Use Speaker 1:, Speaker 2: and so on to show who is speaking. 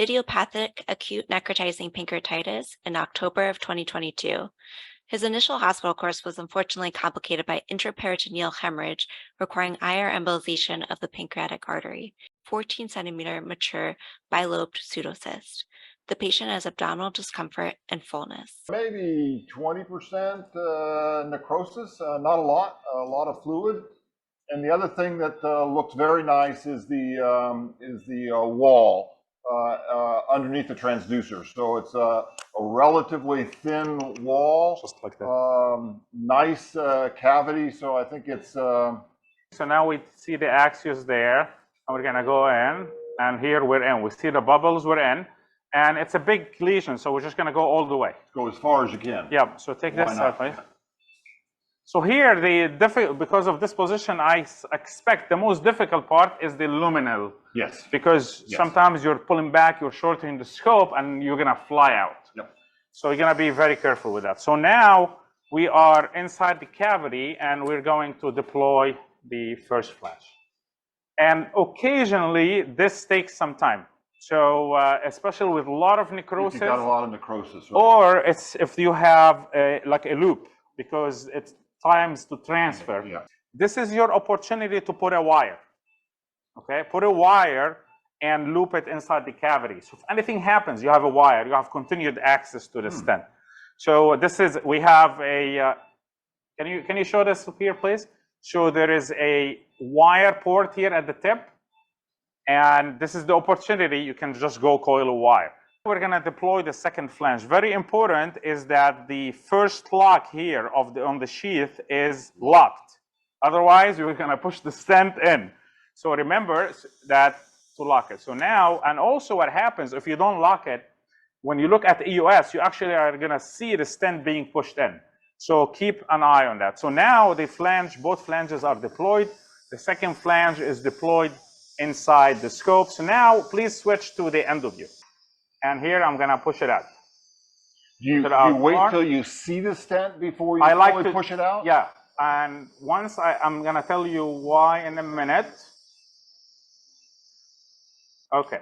Speaker 1: idiopathic acute necrotizing pancreatitis in October of 2022. His initial hospital course was unfortunately complicated by intraperitoneal hemorrhage requiring IR embolization of the pancreatic artery, 14 centimeter mature bilobed pseudocyst. The patient has abdominal discomfort and fullness.
Speaker 2: Maybe 20% necrosis, not a lot of fluid. And the other thing that looks very nice is the wall underneath the transducer. So it's a relatively thin wall,
Speaker 3: just like that.
Speaker 2: Nice cavity. So I think it's.
Speaker 3: So now we see the axios there, and we're gonna go in, and here we're in. We see the bubbles we're in, and it's a big lesion, so we're just gonna go all the way.
Speaker 2: Go as far as you can.
Speaker 3: Yeah. So take this out, please. So here, because of this position, I expect the most difficult part is the luminal.
Speaker 2: Yes.
Speaker 3: Because sometimes you're pulling back, you're shortening the scope, and you're gonna fly out.
Speaker 2: Yep.
Speaker 3: So you're gonna be very careful with that. So now we are inside the cavity, and we're going to deploy the first flash. And occasionally, this takes some time. So especially with a lot of necrosis.
Speaker 2: You've got a lot of necrosis. Right?
Speaker 3: Or it's if you have like a loop, because it's times to transfer.
Speaker 2: Yeah.
Speaker 3: This is your opportunity to put a wire. Okay, put a wire and loop it inside the cavity. So if anything happens, you have a wire. You have continued access to the stent. So this is, we have a, can you show this up here, please? So there is a wire port here at the tip. And this is the opportunity. You can just go coil a wire. We're going to deploy the second flange. Very important is that the first lock here on the sheath is locked. Otherwise, you're going to push the stent in. So remember that to lock it. So now, and also what happens if you don't lock it, when you look at the EUS, you actually are going to see the stent being pushed in. So keep an eye on that. So now the flange, both flanges are deployed. The second flange is deployed inside the scope. So now please switch to the end of view. And here I'm gonna push it out.
Speaker 2: You wait till you see the stent before you fully push it out?
Speaker 3: Yeah, and once I'm gonna tell you why in a minute. Okay,